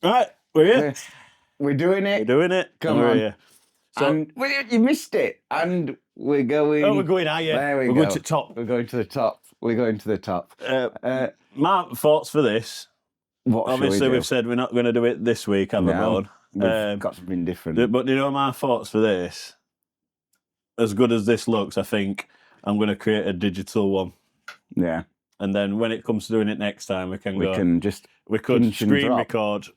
Right, we're here. We're doing We're it. doing it. Come We're on. here. So, And you missed it. And we're going. oh, we're going higher. There we We're go. going to top. We're going to the top. We're going to the top. My thoughts for this. What Obviously, shall we do? we've said we're not going to do it this week, have we, Bone? We've got something different. But you know my thoughts for this? As good as this looks, I think I'm going to create a digital one. Yeah. And then when it comes to doing it next time, we We could pinch and screen drop. record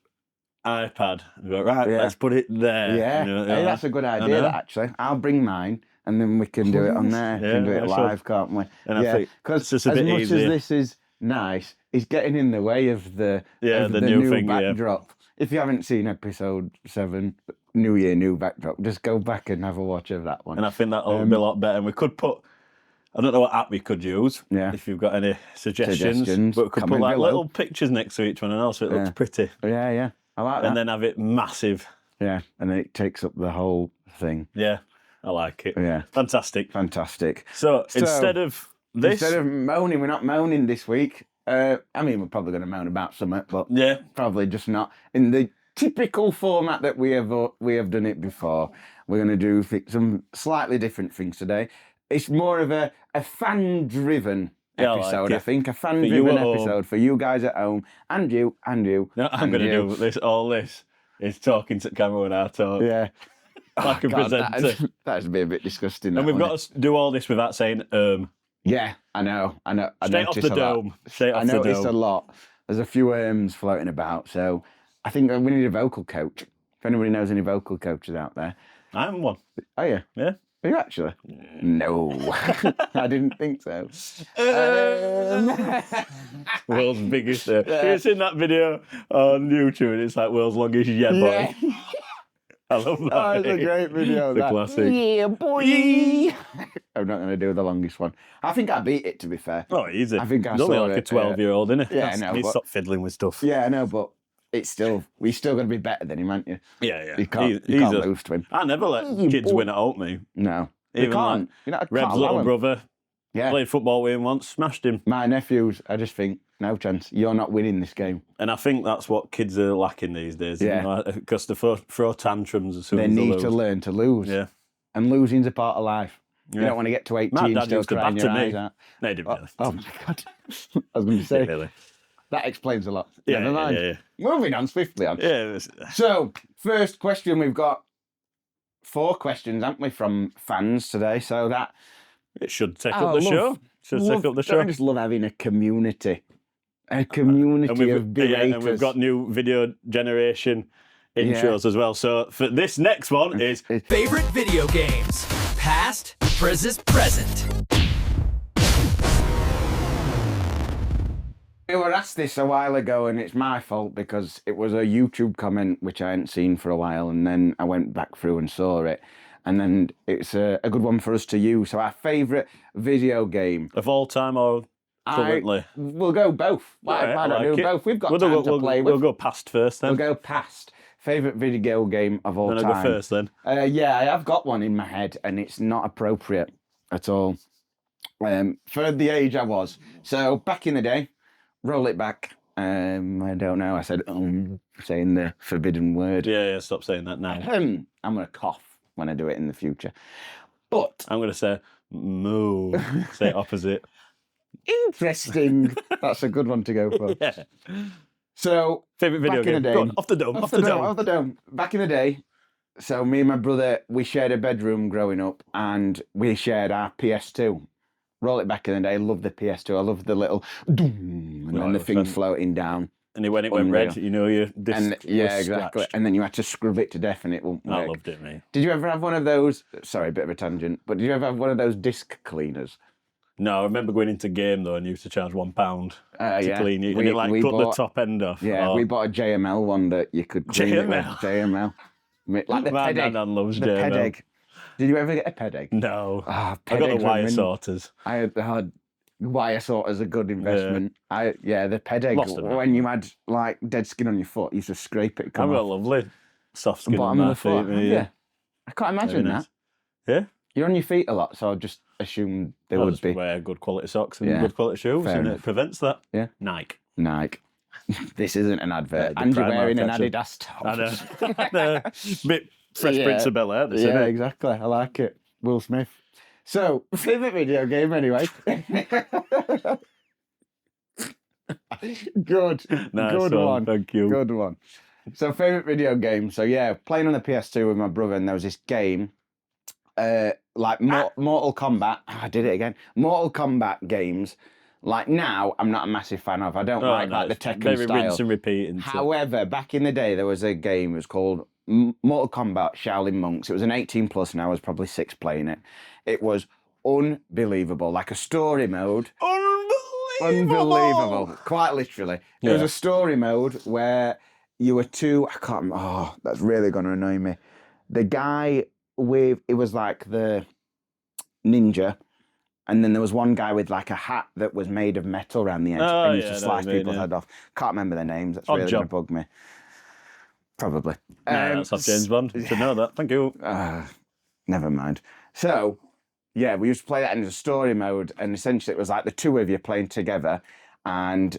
iPad and go, right, Yeah. let's put it there. Yeah. You know, Hey, that's a good idea, that, actually. I'll bring mine. And then we can do it on there. We can do it live, can't we? And I think because it's just a as bit much easier. as this is nice, it's getting in the way of the new thing, backdrop. If you haven't seen episode 7, New Year, New Backdrop, just go back and have a watch of that one. And I think that'll be a lot better. And we could put, I don't know what app we could use, if you've got any suggestions. But we could put like little pictures next to each one and also it looks pretty. Yeah. I like that. And then have it massive. Yeah, and then it takes up the whole thing. Yeah, I like it. Yeah. Fantastic. So instead of this... Instead of moaning, we're not moaning this week. I mean, we're probably going to moan about something, but probably just not in the typical format that we have done it before. We're going to do some slightly different things today. It's more of a fan-driven episode, I think. A fan-driven episode for you guys at home, and you, and you. No, I'm going to do this. All this is talking to camera when I talk. Yeah. Like a presenter. That'd be a bit disgusting. And we've got to do all this without saying Yeah, I know. Straight off the dome. I noticed a lot. There's a few floating about, so I think we need a vocal coach. If anybody knows any vocal coaches out there. I'm one. Oh, yeah? Yeah. Are you actually? No. I didn't think so. World's biggest. You've seen that video on YouTube and it's like world's longest boy. I love that. Oh, it's a great video. It's a classic. Yeah, boy. I'm not going to do the longest one. I think I beat it, to be fair. Oh, easy. I think I He's only saw like it, a 12-year-old, isn't he? Yeah, I know. He's stop fiddling with stuff. Yeah, I know, but we're still going to be better than him, aren't you? Yeah. You can't lose to him. I never let kids win at Oatmeal. No. Even you can't. Red's little brother Yeah. played football with him once, smashed him. My nephews, I just think, no chance. You're not winning this game. And I think that's what kids are lacking these days. Yeah. Because they throw tantrums as soon They as they need lose. to learn to lose. Yeah. And losing's a part of life. Yeah. You don't want to get to 18 My dad still used to crying your batter eyes me. out. No, he didn't really. Oh my God. I was going to say, Really. that explains a lot. Yeah, Never mind. yeah. Moving on, swiftly on. Yeah. So, first question, we've got 4 questions, haven't we, from fans today? So that... It should take up the show. I just love having a community. A community of beraters. And we've got new video generation intros as well. So for this next one is... Favorite video games, past versus present. We were asked this a while ago, and it's my fault because it was a YouTube comment which I hadn't seen for a while, and then I went back through and saw it. And then it's a good one for us to use. So our favourite video game. Of all time or currently? We'll go both. Why not do both? We've got time to play with. We'll go past first then. We'll go past. Favourite video game of all then time. I'll go first then. Yeah, I have got one in my head, and it's not appropriate at all. For the age I was. So back in the day, roll it back. I don't know. I said, saying the forbidden word. Yeah, stop saying that now. I'm going to cough when I do it in the future. But I'm going to say moo. Say opposite. Interesting. That's a good one to go for. Yeah. So, favourite video game. Go on, off the dome. Off the dome. Back in the day, so me and my brother, we shared a bedroom growing up, and we shared our PS2. Roll it back in the day. Love the PS2. I love the little doom, and then the thing floating down. And when it went red, you know your disc yeah, was exactly. scratched. And then you had to scrub it to death, and it won't work. I loved it, mate. Did you ever have one of those? Sorry, a bit of a tangent. But did you ever have one of those disc cleaners? No, I remember going into game though, and you used to charge £1 to clean it, and it we cut the bought- top end off. Yeah, we bought a JML one that you could clean it with. JML. Like the My PEDEG. nan loves The JML. PEDEG. Did you ever get a PEDEG? No, Ah, I got the PEDEGs wire were sorters. I had wire sorters a good investment. The Lost PEDEG, them. when you had like dead skin on your foot, you used to scrape it. I've Come got off lovely soft skin on bottom of my the foot. feet. Yeah. I can't imagine Very nice. that. Yeah? You're on your feet a lot, so I just assumed they I would just be wear good quality socks and Yeah, good quality shoes, fair and enough. it prevents that. Yeah. Nike. Nike. This isn't an advert. And you're wearing an Adidas top. I know. Bit Fresh Prince of Bel-Air. Yeah, exactly. I like it. Will Smith. So, favourite video game anyway. Good. Nice Good one. Thank you. Good one. So, favourite video game. So, yeah, playing on the PS2 with my brother, and there was this game, like Mortal Kombat. I did it again. Mortal Kombat games. Like now, I'm not a massive fan of. I don't like the Tekken very style. Rinse and repeat. However, back in the day, there was a game. It was called Mortal Kombat Shaolin Monks. It was an 18+, and I was probably 6 playing it. It was unbelievable, like a story mode. Unbelievable. Quite literally. It was a story mode where you were two. I can't remember. Oh, that's really going to annoy me. The guy it was like the ninja. And then there was one guy with like a hat that was made of metal around the edge and used to slice people's head off. Can't remember their names. That's really going to bug me. Probably. That's not James Bond. To know that. Thank you. Never mind. So, yeah, we used to play that in a story mode, and essentially it was like the two of you playing together, and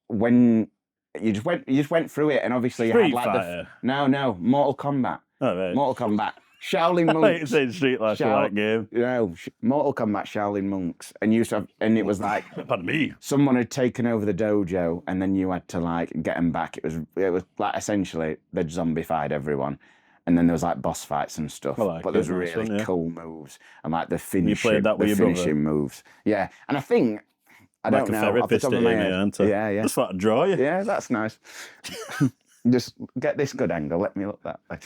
when you just went through it, and obviously you had like no Mortal Kombat. Oh, right. Mortal Kombat. Shaolin Monks. It's in Street Life game. You know, Mortal Kombat Shaolin Monks, and and it was like, pardon me, someone had taken over the dojo, and then you had to like get them back. It was like essentially they zombified everyone, and then there was like boss fights and stuff. But there was really cool moves and like the finishing moves. Yeah, and I think I don't know off the top of my head. Yeah. Just want to draw you. Yeah, that's nice. Just get this good angle. Let me look that way.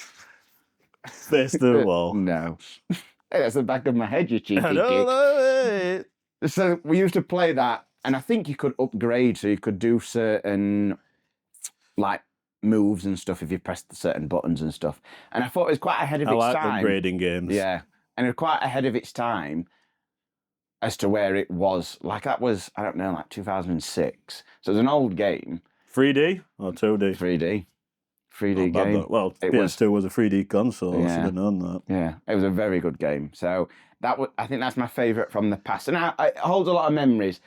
Face to the wall. No. Hey, that's the back of my head, you cheeky I don't know it. So we used to play that, and I think you could upgrade, so you could do certain like moves and stuff if you pressed certain buttons and stuff. And I thought it was quite ahead of its time. I like upgrading games. Yeah, and it was quite ahead of its time as to where it was. Like that was, I don't know, like 2006. So it was an old game. 3D or 2D? 3D. 3D game. Well, PS2 was a 3D console. I should have known that. Yeah, it was a very good game. So I think that's my favourite from the past, and it holds a lot of memories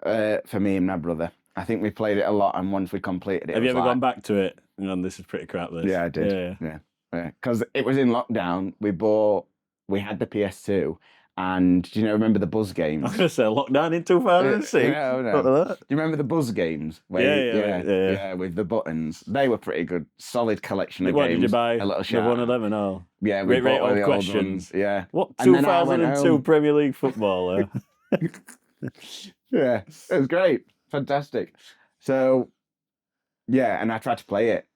for me and my brother. I think we played it a lot, and once we completed it, have you ever gone back to it? And this is pretty crap. This. Yeah, I did. Yeah, because it was in lockdown. We had the PS2. And do you remember the Buzz games? I was going to say lockdown in 2006. No. Do you remember the Buzz games? Yeah, with the buttons. They were pretty good. Solid collection of games. Did you buy a little shout one of them and all? Yeah, we bought all the old ones. Yeah. What 2002 Premier League footballer? Yeah, it was great. Fantastic. So, yeah, and I tried to play it,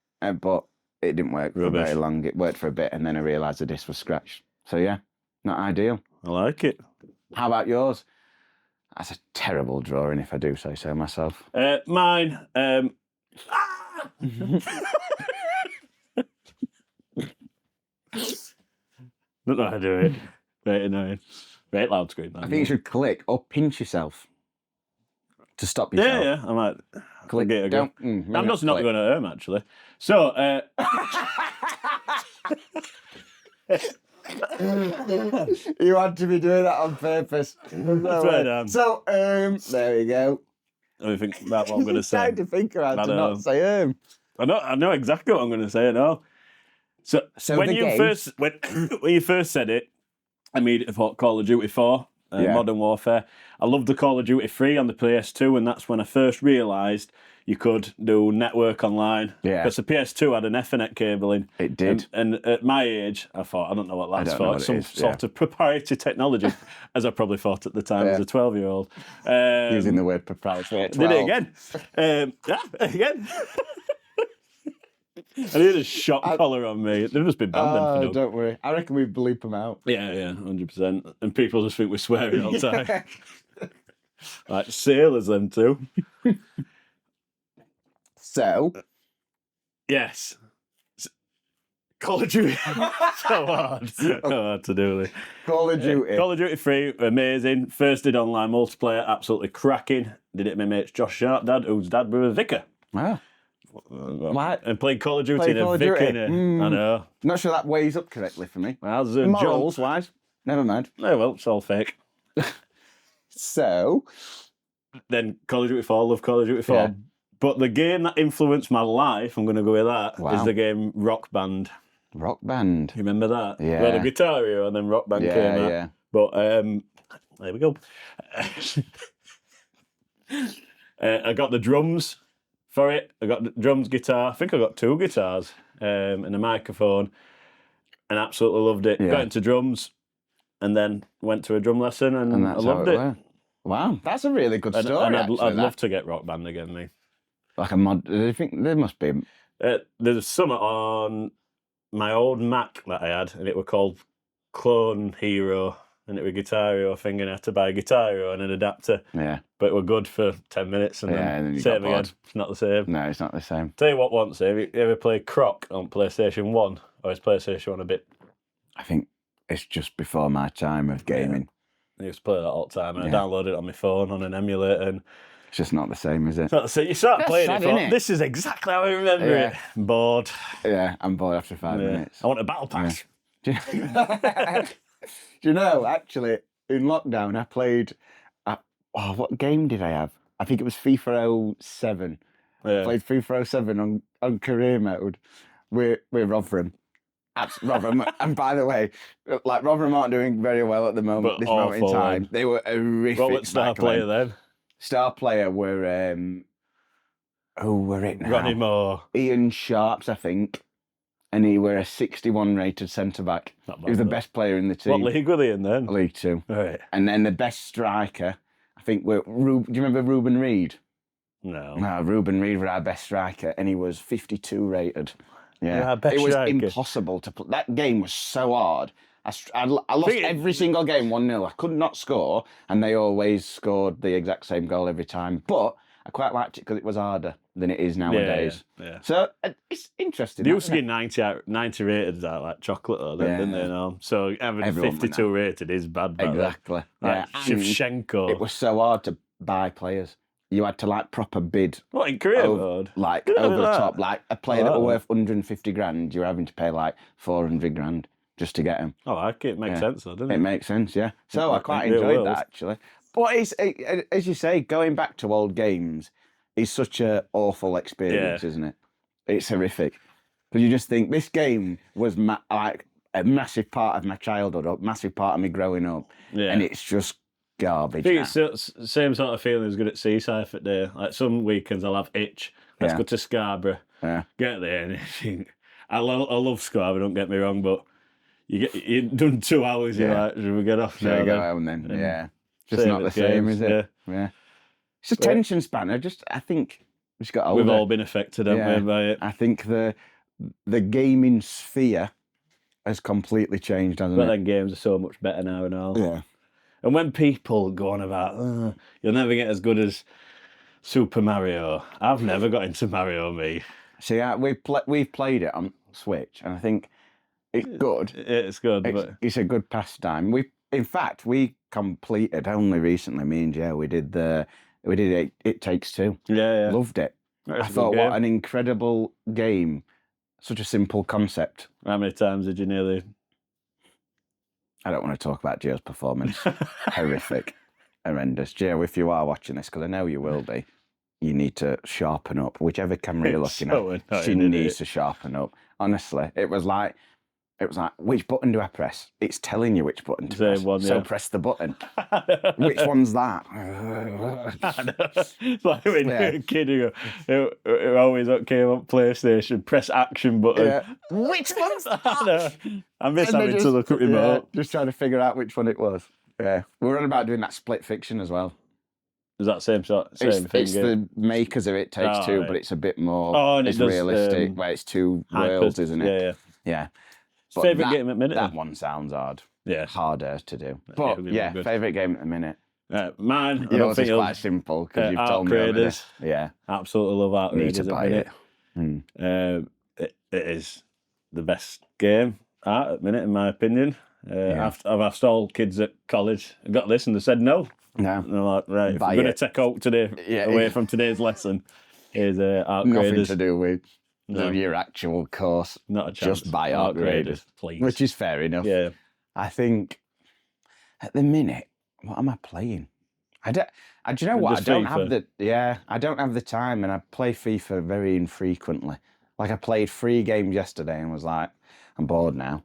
but it didn't work for very long. It worked for a bit, and then I realised the disc was scratched. So, yeah, not ideal. I like it. How about yours? That's a terrible drawing, if I do say so myself. Mine. Don't know how to do it. Very annoying. Very loud screen. I think you should click or pinch yourself to stop yourself. Yeah. I might click it again. I'm just not going to hurt, actually. So. You had to be doing that on purpose. So, there we go. Let me think about what I'm going to say. Trying to think about to not say I know exactly what I'm going to say. I know. So when you first said it, I immediately thought Call of Duty 4, Modern Warfare. I loved the Call of Duty 3 on the PS2, and that's when I first realised you could do network online. Yeah. Because the PS2 had an Ethernet cable in. It did. And at my age, I thought, I don't know what that's for. It's some sort of proprietary technology, as I probably thought at the time as a 12-year-old. Using the word proprietary at 12. Did it again. Again. I need a shock collar on me. They've just been banned. Don't worry. I reckon we bleep them out. Yeah, 100%. And people just think we're swearing all the time. Like sailors, them too. So, yes, Call of Duty. So hard to do this. Call of Duty. Call of Duty 3, amazing. First did online multiplayer, absolutely cracking. Did it with my mates Josh Sharp, whose dad was a vicar. Wow. And played Call of Duty in a vicar. I know. Not sure that weighs up correctly for me. Well, morals wise, never mind. Oh well, it's all fake. So, then Call of Duty 4, love Call of Duty 4. But the game that influenced my life, I'm going to go with that, is the game Rock Band. Rock Band. You remember that? Yeah. Well, the Guitar Hero and then Rock Band came out. Yeah. But there we go. I got the drums for it. I got the drums, guitar. I think I got 2 guitars and a microphone, and absolutely loved it. Yeah. Got into drums, and then went to a drum lesson, and I loved it. Wow, that's a really good story. And I'd love to get Rock Band again, me. Like a mod. Do you think there must be? There's something on my old Mac that I had, and it was called Clone Hero, and it was a Guitar Hero thing, and I had to buy a Guitar Hero and an adapter. Yeah. But it was good for 10 minutes, and then you same again. It's not the same. No, it's not the same. Tell you what, once, have you ever played Croc on PlayStation 1? Or is PlayStation 1 a bit? I think it's just before my time of gaming. I used to play that all the time, and I downloaded it on my phone on an emulator, and it's just not the same, is it? So you start playing it, thought, this is exactly how I remember it. I'm bored. Yeah, I'm bored after 5 minutes. I want a battle pass. Yeah. Do you know, actually, in lockdown, I played... what game did I have? I think it was FIFA 07. Yeah. Played FIFA 07 on career mode with Rotherham. Rotherham, and by the way, like Rotherham aren't doing very well at the moment. This moment in time, they were horrific. What was star player then? Star player were who were it now? Ronnie Moore, Ian Sharps, I think, and he were a 61 rated centre back. He was the best player in the team. What league were they in then? League 2. Right. And then the best striker, I think, were do you remember Ruben Reid? No. No, Ruben Reid were our best striker, and he was 52 rated. Yeah, it was impossible to play. That game was so hard. I lost every single game 1-0. I could not score, and they always scored the exact same goal every time. But I quite liked it because it was harder than it is nowadays. Yeah. So it's interesting. They used to get 90 rated out like chocolate, though, didn't they? No? So having 52 rated is bad. Exactly. Like Shevchenko. It was so hard to buy players. You had to like proper bid. What, in career mode? Like over the top. Like a player that were worth 150 grand, you're having to pay like 400 grand just to get him. Oh, like it makes sense though, doesn't it? It makes sense, yeah. So I quite enjoyed that actually. But as you say, going back to old games is such an awful experience, isn't it? It's horrific. Because you just think this game was like a massive part of my childhood, a massive part of me growing up, and it's just garbage. I think it's the same sort of feeling as good at Seaside for day. Like some weekends I'll have itch. Let's go to Scarborough. Yeah. Get there and you think, I love Scarborough, don't get me wrong, but you've done 2 hours, you're like, should we get off now? Go home then. Yeah. Just not the same, is it? Yeah. It's attention span. I think we just got older. We've all been affected, haven't we, by it? I think the gaming sphere has completely changed, hasn't it? But then games are so much better now and all. Yeah. And when people go on about, you'll never get as good as Super Mario, I've never got into Mario, me. See, we've played it on Switch, and I think it's good. It's good, but it's a good pastime. In fact, we completed only recently. Me and Joe, we did It Takes Two. Yeah. Loved it. I thought, what an incredible game! Such a simple concept. How many times did you nearly? I don't want to talk about Joe's performance. Horrific. Horrendous. Joe, if you are watching this, because I know you will be, you need to sharpen up. Whichever camera you're looking at, she needs to sharpen up. Honestly, it was like, which button do I press? It's telling you which button to press. So press the button. Which one's that? It's like when you're a kid, it always came on PlayStation, press action button. Yeah. Which one's that? I miss having to look at remote. Just trying to figure out which one it was. Yeah. We were on about doing that Split Fiction as well. Is that same thing? It's the makers of It Takes Two, but it's a bit more it's realistic, where it's two worlds, isn't it? Yeah. Favourite game at the minute? That one sounds hard. Yeah. Harder to do. But favourite game at the minute. Mine, I don't think it's quite simple because you've told me over this. Yeah. Absolutely love Arc Raiders. Need to buy it. It is the best game at the minute, in my opinion. I've asked all kids at college, I got this, and they said no. No. And I'm like, right, if we're going to take out today, away from today's lesson, is Arc Raiders. Nothing to do with your actual course. Not a chance. Just buy Arc Raiders, please. Which is fair enough. Yeah. I think at the minute, what am I playing? Do you know what? I don't have the time, and I play FIFA very infrequently. Like I played 3 games yesterday and was like, I'm bored now.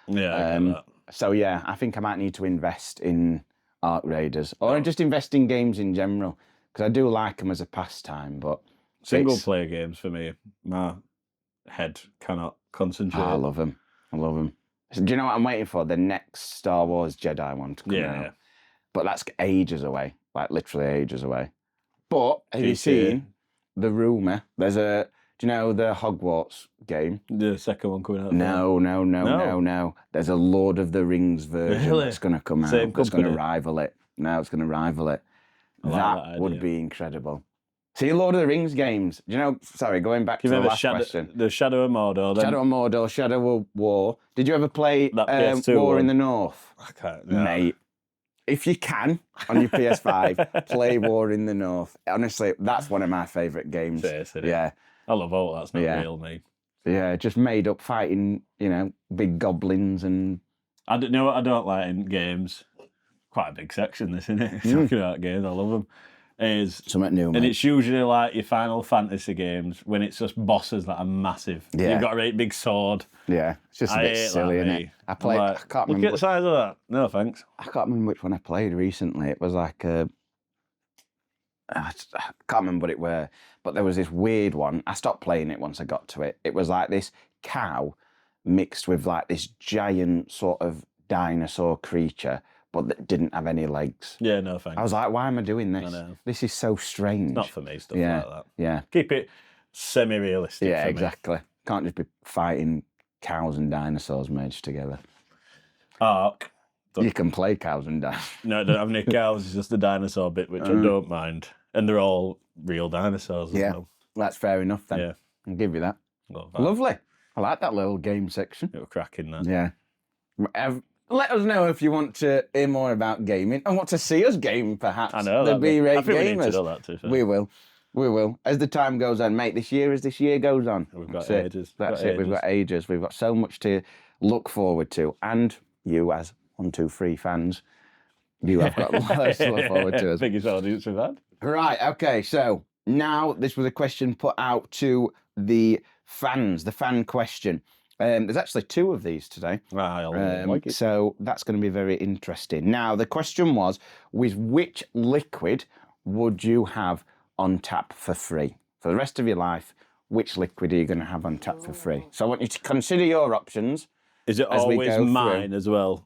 Yeah, I get that. So yeah, I think I might need to invest in Ark Raiders, or just invest in games in general, because I do like them as a pastime. But single player games for me, my head cannot concentrate. I love them. So, do you know what I'm waiting for? The next Star Wars Jedi one to come out. Yeah. But that's ages away, like literally ages away. But have you seen the rumour? There's do you know the Hogwarts game? The second one coming out? No. There's a Lord of the Rings version that's going to come out. That's going to rival it. No, it's going to rival it. That would be incredible. See, Lord of the Rings games. Do you know, sorry, going back to the last question. The Shadow of Mordor. Shadow of Mordor, Shadow of War. Did you ever play War in the North? I can't. No. Mate, if you can, on your PS5, play War in the North. Honestly, that's one of my favourite games. Yeah. I love all that's not real, mate. Yeah, just made up fighting, big goblins and... I don't know what I don't like in games. Quite a big section, this, isn't it? Talking about games, I love them. Is something new, and it's usually like your Final Fantasy games when it's just bosses that are massive. Yeah. You've got a great big sword. Yeah, it's just a bit silly, isn't it? I can't remember. Look at the size of that. No thanks. I can't remember which one I played recently. It was like I can't remember what it were, but there was this weird one. I stopped playing it once I got to it. It was like this cow mixed with like this giant sort of dinosaur creature, but that didn't have any legs. Yeah, no thanks. I was like, why am I doing this? I know. This is so strange. It's not for me, stuff like that. Yeah. Keep it semi-realistic. Yeah, for exactly. Me. Can't just be fighting cows and dinosaurs merged together. Ark. You can play cows and dinosaurs. No, I don't have any cows. It's just the dinosaur bit, which I don't mind. And they're all real dinosaurs as well. That's fair enough then. Yeah. I'll give you that. Lovely. I like that little game section. Little cracking that. Yeah. Let us know if you want to hear more about gaming and want to see us game, perhaps. I know. The B-Rate Gamers. We need to do that too. We will. As the time goes on, mate, as this year goes on. We've got ages. That's it. We've got ages. We've got so much to look forward to. And you, as 1, 2, 3 fans, you have got lots to look forward to. Biggest audience we've had. Right, okay, so now this was a question put out to the fans, the fan question. There's actually 2 of these today. So that's going to be very interesting. Now, the question was, with which liquid would you have on tap for free? For the rest of your life, which liquid are you going to have on tap for free? So I want you to consider your options. Is it always mine as well?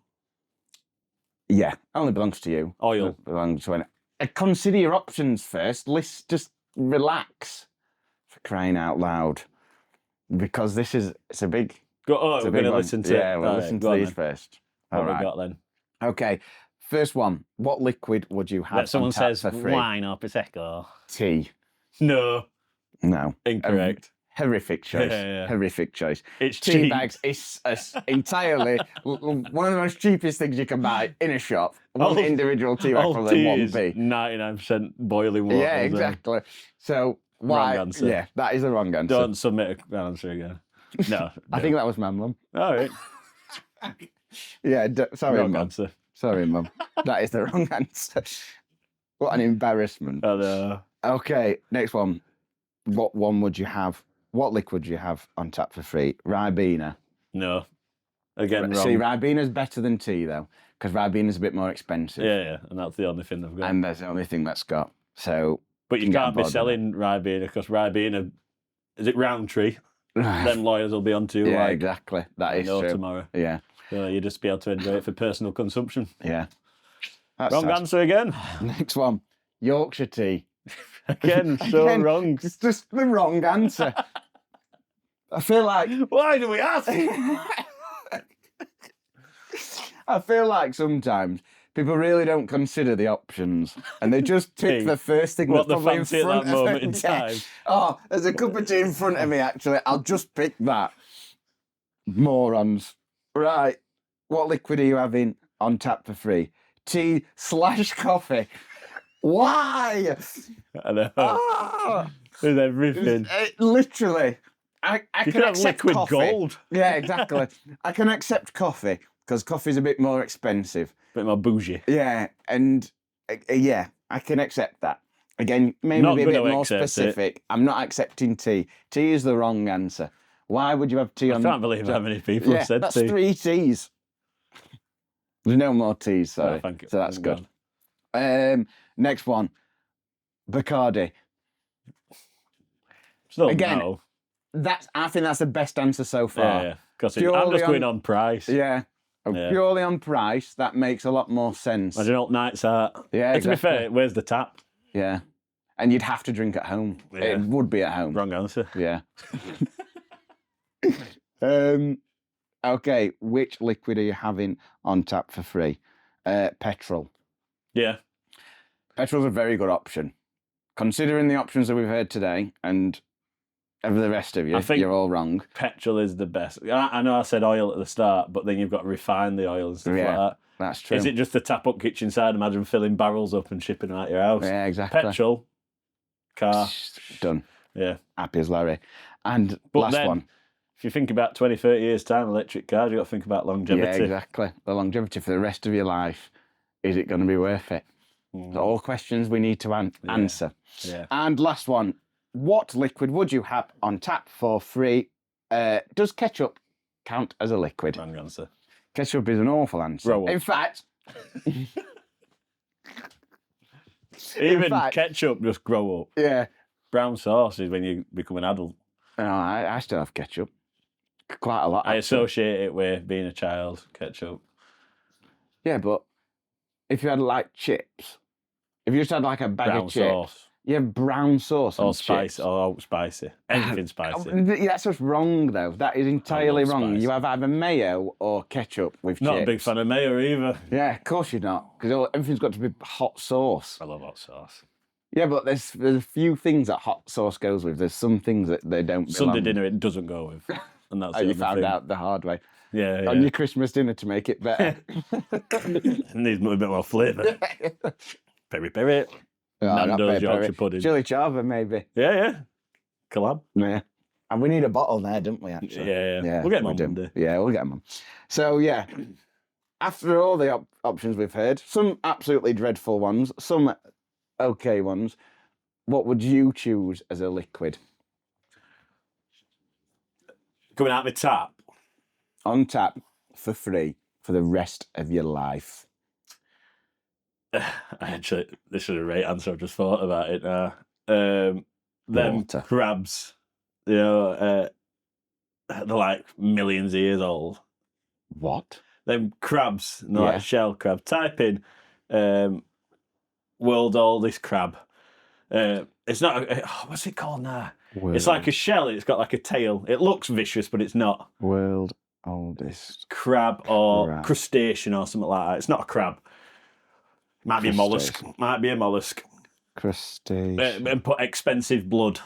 Yeah, only belongs to you. Oil. Belongs to consider your options first. Just relax, for crying out loud. Because it's a big... we're going to listen to... Yeah, we'll listen to these first. What have we got then? Okay, first one. What liquid would you have someone on tap says for free? Wine or Prosecco. Tea. No. Horrific Incorrect. choice. Yeah. Horrific choice. It's tea cheap. bags is entirely one of the most cheapest things you can buy in a shop. One individual tea bag for the 1p. 99% boiling water. Yeah, exactly. So why? Wrong answer. Yeah, that is the wrong answer. Don't submit an answer again. No. I think that was my mum. All right. Yeah, sorry, wrong mum. Answer. Sorry, mum. That is the wrong answer. What an embarrassment. I know. Okay, next one. What one would you have? What liquid do you have on tap for free? Ribena. No. Again, wrong. See, Ribena's better than tea, though, because Ribena's a bit more expensive. Yeah, and that's the only thing they've got. And that's the only thing that's got. So, but you can't be selling Ribena because Ribena, is it Roundtree? Then lawyers will be on to you. Yeah, exactly. That is true. Tomorrow. Yeah. So you just be able to enjoy it for personal consumption. Yeah. Wrong answer again. Next one. Yorkshire tea. Again, wrong. It's just the wrong answer. I feel like... Why do we ask? I feel like sometimes people really don't consider the options and they just pick the first thing that's probably in front at that moment in time. Oh, there's a cup of tea in front of me, actually. I'll just pick that. Morons. Right. What liquid are you having on tap for free? Tea/coffee. Why? I know. There's everything. Literally. I can accept liquid coffee. Gold. Yeah, exactly. I can accept coffee because coffee's a bit more expensive. A bit more bougie. Yeah, and I I can accept that. Again, maybe be a bit more specific. I'm not accepting tea. Tea is the wrong answer. Why would you have tea on? I can't believe how many people have said that's tea. 3 teas. There's no more teas, sorry. So that's good. Next one, Bacardi. Still Again, no. I think that's the best answer so far. Yeah, because I'm just going on price. Yeah. Purely on price, that makes a lot more sense. Imagine what nights are. Yeah, To be fair, where's the tap? Yeah. And you'd have to drink at home. Yeah. It would be at home. Wrong answer. Yeah. Okay, which liquid are you having on tap for free? Petrol. Yeah. Petrol's a very good option. Considering the options that we've heard today and of the rest of you, you're all wrong. Petrol is the best. I know I said oil at the start, but then you've got to refine the oil and stuff like that. That's true. Is it just the tap up kitchen side? Imagine filling barrels up and shipping them out your house. Yeah, exactly. Petrol, car. Done. Yeah. Happy as Larry. And last one. If you think about 20, 30 years' time, electric cars, you've got to think about longevity. Yeah, exactly. The longevity for the rest of your life. Is it going to be worth it? So all questions we need to answer. Yeah. And last one. What liquid would you have on tap for free? Does ketchup count as a liquid? Wrong answer. Ketchup is an awful answer. In fact... Even ketchup just grow up. Yeah. Brown sauce is when you become an adult. No, I still have ketchup. Quite a lot. I associate it with being a child, ketchup. Yeah, but if you had like chips, if you just had like a bag of chips, sauce. You have brown sauce or on spicy, chips. or spicy. Anything spicy. That's just wrong, though. That is entirely wrong. Spicy. You have either mayo or ketchup with chips. Not a big fan of mayo either. Yeah, of course you're not, because everything's got to be hot sauce. I love hot sauce. Yeah, but there's a few things that hot sauce goes with. There's some things that they don't belong. Sunday dinner it doesn't go with. And that's you found out the hard way. Yeah. On your Christmas dinner to make it better. It needs a bit more flavour. Peri peri. Nando's Yorkshire pudding. Chili chava, maybe. Yeah. Collab. Yeah. And we need a bottle there, don't we, actually? Yeah. We'll get them on Monday. Yeah, we'll get them on. So, yeah. After all the options we've heard, some absolutely dreadful ones, some okay ones, what would you choose as a liquid? Coming out of the tap? On tap, for free, for the rest of your life. Actually, this is a great answer. I've just thought about it now. Them crabs, they're like millions of years old. What? Them crabs, like shell crab. Type in world oldest crab. It's not. What's it called now? It's like a shell. It's got like a tail. It looks vicious, but it's not. World oldest crab or crustacean or something like that. It's not a crab. Might be a mollusk. Might be a mollusk. Crustacean. And put expensive blood.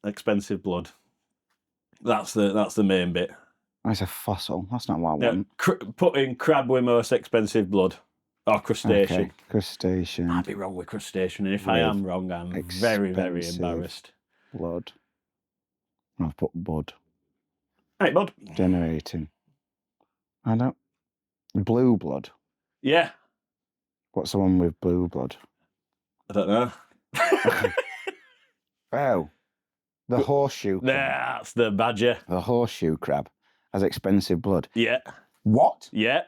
Expensive blood. That's the main bit. That's a fossil. That's not what I want. Put in crab with most expensive blood. Or crustacean. Okay. Crustacean. Might be wrong with crustacean. And if I am wrong, I'm very, very embarrassed. Blood. I've put bud. Hey, bud. Generating. I don't... Blue blood. Yeah. What's the one with blue blood? I don't know. Oh. The horseshoe crab. That's the badger. The horseshoe crab has expensive blood. Yeah. What? Yeah.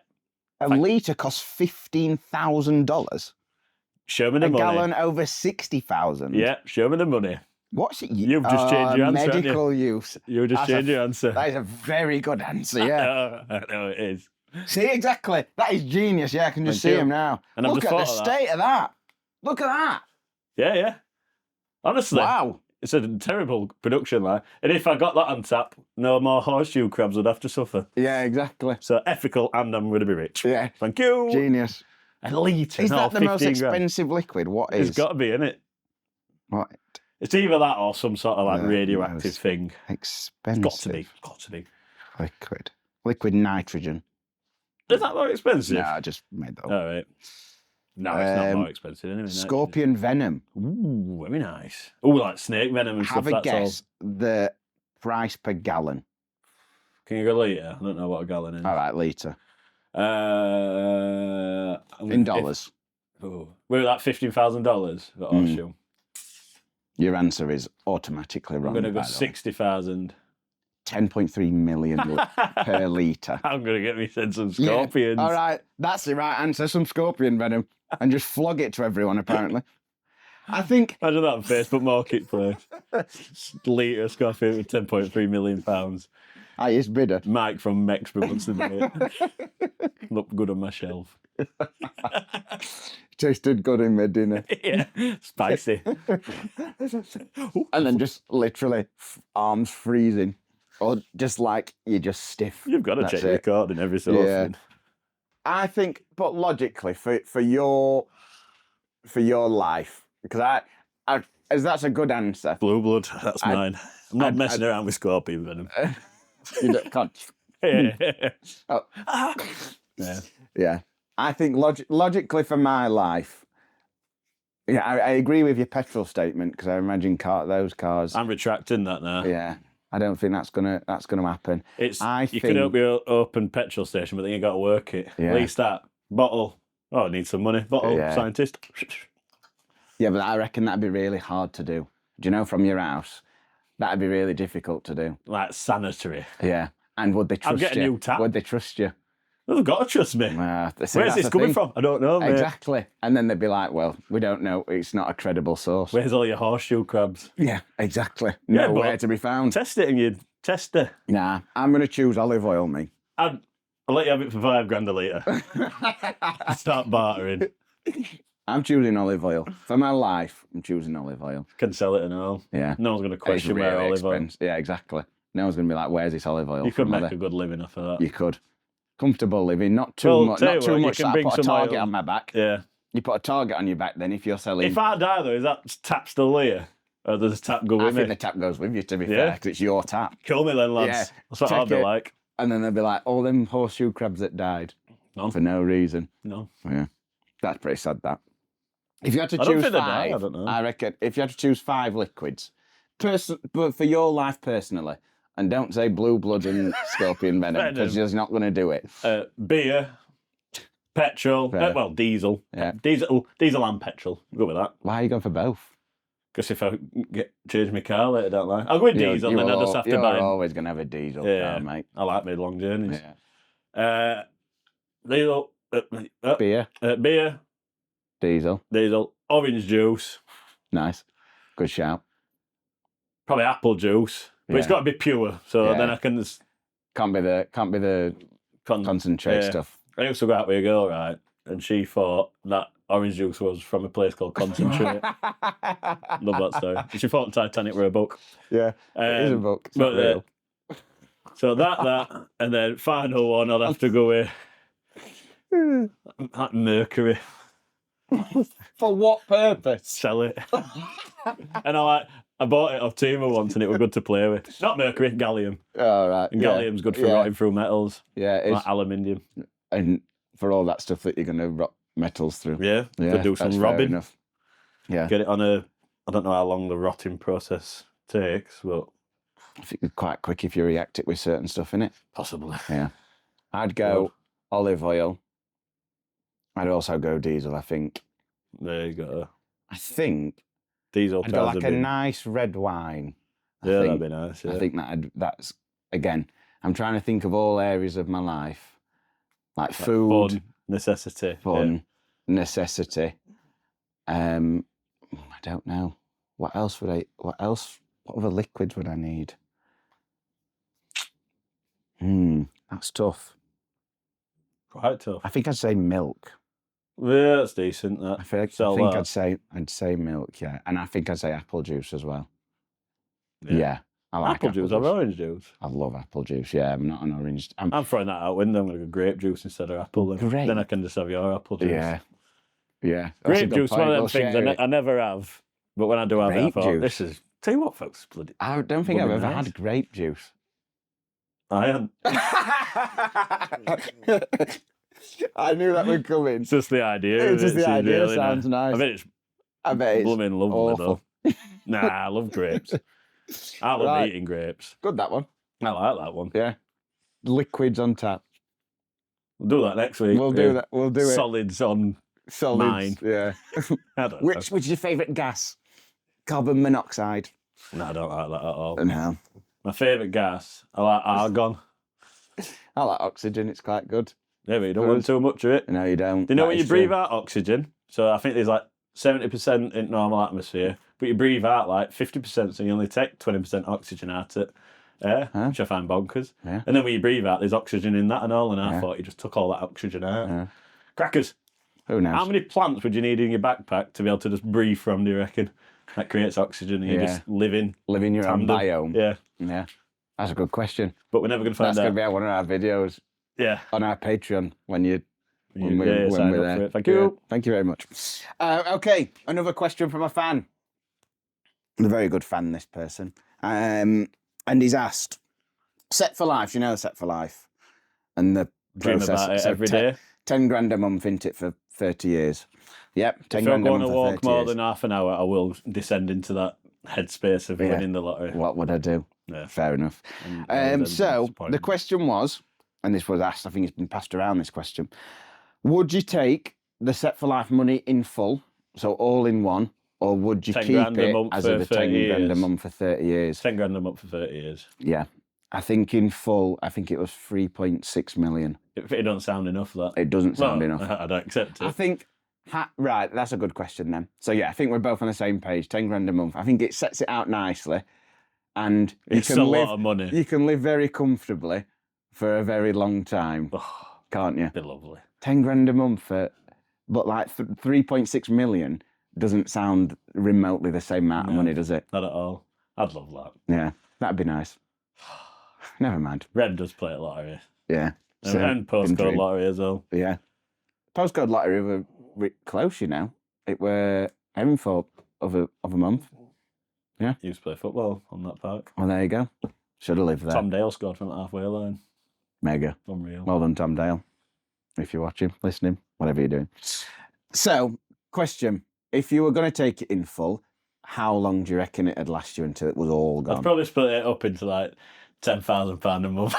A litre costs $15,000. Show me the money. A gallon over 60,000. Yeah, show me the money. What's it? You've just changed your answer. Medical use. You've just changed your answer. That is a very good answer, yeah. I know it is. See, exactly. That is genius. Yeah, I can just see him now. And look at the state of that. Look at that. Yeah. Honestly. Wow. It's a terrible production line. And if I got that on tap, no more horseshoe crabs would have to suffer. Yeah, exactly. So ethical, and I'm going to be rich. Yeah. Thank you. Genius. A litre. Is that the most expensive liquid? What is? It's got to be, isn't it? What? It's either that or some sort of like radioactive thing. Expensive. It's got to be. Liquid. Liquid nitrogen. Is that more expensive? No, I just made that up. All right. No, it's not more expensive anyway. Scorpion venom. Ooh, very nice. Ooh, like snake venom and stuff. Have a guess the price per gallon. Can you go litre? I don't know what a gallon is. All right, litre. In dollars. Oh, we're at $15,000 for horseshoe. Your answer is automatically wrong. I'm going to go 60,000. 10.3 million per litre. I'm going to get me some scorpions. Yeah. All right, that's the right answer. Some scorpion venom. And just flog it to everyone, apparently. I think... Imagine that on Facebook Marketplace. Litre of scorpion with £10.3 million. Highest bidder. Mike from Mexborough wants to buy it. Looked good on my shelf. Tasted good in my dinner. Yeah, spicy. And then just literally arms freezing. Or just like you're just stiff. You've got to check your recording every so often. I think, but logically, for your life, because as that's a good answer. Blue blood, that's mine. I'm not messing around with scorpion venom. You can't. Oh. Yeah. I think logically for my life, yeah, I agree with your petrol statement because I imagine those cars. I'm retracting that now. Yeah, I don't think that's gonna happen. You could open petrol station, but then you got to work it. Yeah. At least that bottle. Oh, I need some money. Bottle scientist. Yeah, but I reckon that'd be really hard to do. Do you know, from your house? That'd be really difficult to do. Like sanitary. Yeah. And would they trust you? I'll get a new tap. Would they trust you? Well, they've got to trust me. Where's this coming from? I don't know, mate. Exactly. And then they'd be like, well, we don't know. It's not a credible source. Where's all your horseshoe crabs? Yeah, exactly. Nowhere to be found. Test it and you'd test it. Nah, I'm going to choose olive oil, me. I'll let you have it for $5,000 a litre. Start bartering. I'm choosing olive oil. For my life, I'm choosing olive oil. Can sell it and all. Yeah. No one's going to question where olive oil. Yeah, exactly. No one's going to be like, where's this olive oil? You could make a good living off of that. You could. Comfortable living, not too much. Not too much that I put a target on my back. Yeah. You put a target on your back then if you're selling. If I die though, is that tap still here? Or does the tap go with me? I think the tap goes with you, to be fair, because it's your tap. Kill me then, lads. Yeah. That's what I'd be like. And then they'll be like, all them horseshoe crabs that died. No. For no reason. No. Yeah. That's pretty sad, that. If you had to choose five, I don't know. I reckon, if you had to choose 5 liquids, but for your life personally, and don't say blue blood and scorpion venom, because you're not going to do it. Beer, petrol, diesel. Yeah. Diesel and petrol. Go with that. Why are you going for both? Because if I change my car later, don't I? I'll go with diesel, and then I just have to buy. You're always going to have a diesel car, mate. I like my long journeys. Yeah. Diesel. Beer. Beer. Diesel. Orange juice. Nice. Good shout. Probably apple juice. But it's got to be pure, so then I can just... Can't be the concentrate stuff. I used to go out with a girl, right, and she thought that orange juice was from a place called Concentrate. Love that story. She thought Titanic were a book. Yeah, it is a book. It's not real. So that, and then final one, I'd have to go with that Mercury. For what purpose? Sell it. And I bought it off Timo once and it was good to play with. Not mercury, gallium. Oh, right. And gallium's good for rotting through metals. Yeah, it's like aluminium. And for all that stuff that you're going to rot metals through. Yeah, could do some robbing. Enough. Yeah. Get it on I don't know how long the rotting process takes, but... I think it's quite quick if you react it with certain stuff in it. Possibly. Yeah. I'd go olive oil. I'd also go diesel, I think. There you go. I think... Diesel. I'd go like a nice red wine. That'd be nice. Yeah. I think that's again. I'm trying to think of all areas of my life, like food, fun, necessity, necessity. I don't know. What other liquids would I need? That's tough. Quite tough. I think I'd say milk. Yeah, that's decent. That. I think I'd say milk, yeah, and I think I'd say apple juice as well. Yeah, I like apple juice. Or orange juice. I love apple juice. Yeah, I'm not an orange. I'm throwing that out window. I'm going to go grape juice instead of apple. Then I can just have your apple juice. Yeah. Grape juice. One of them things I never have, but when I do have it, I thought this is. Tell you what, folks, bloody. I don't think I've ever had grape juice. I hadn't. I knew that would come in. It's just the idea. It's just the idea. Really sounds nice. I bet it's blooming lovely awful. Though. Nah, I love grapes. I love eating grapes. Good, that one. I like that one. Yeah. Liquids on tap. We'll do that next week. We'll do that. We'll do it. Solids on Solids. Yeah. Which is your favourite gas? Carbon monoxide. No, I don't like that at all. No. My favourite gas, I like argon. I like oxygen, it's quite good. Yeah, but you don't want too much of it. No, you don't. Do you know when you breathe out oxygen? So I think there's like 70% in normal atmosphere, but you breathe out like 50%, so you only take 20% oxygen out of air, which I find bonkers. Yeah. And then when you breathe out, there's oxygen in that and all, and I thought you just took all that oxygen out. Yeah. Crackers. Who knows? How many plants would you need in your backpack to be able to just breathe from, do you reckon? That creates oxygen and you just live in your own biome. Yeah. Yeah. That's a good question. But we're never going to find out. That's going to be one of our videos. Yeah. On our Patreon when we're there. Thank you. Thank you very much. Okay, another question from a fan. A very good fan, this person. And he's asked, Set for Life, you know Set for Life? And the Dream process. About it every day. 10 grand a month, isn't it, for 30 years? Yep, 10 grand a month. If I'm going to walk more than half an hour, I will descend into that headspace of winning the lottery. What would I do? Yeah. Fair enough. So the question was, and this was asked, I think it's been passed around, this question. Would you take the Set for Life money in full, so all in one, or would you keep it as a 10 grand a month for 30 years? 10 grand a month for 30 years. Yeah. I think in full, I think it was 3.6 million. It doesn't sound enough, that. It doesn't sound enough. I don't accept it. I think, right, that's a good question then. So yeah, I think we're both on the same page, 10 grand a month. I think it sets it out nicely. And it's a lot of money. You can live very comfortably for a very long time, can't you? Be lovely. 10 grand a month but like 3.6 million doesn't sound remotely the same amount of money, does it? Not at all. I'd love that. Yeah, that'd be nice. Never mind. Red does play a lottery. Yeah. And postcode lottery as well. Yeah. Postcode lottery were close, you know. It were Erenthorpe of a month. Yeah. Used to play football on that park. Well, there you go. Should have lived there. Tom Dale scored from the halfway line. Mega. Unreal. Well done, Tom Dale. If you're watching, listening, whatever you're doing. So, question. If you were going to take it in full, how long do you reckon it'd last you until it was all gone? I'd probably split it up into like £10,000 a month.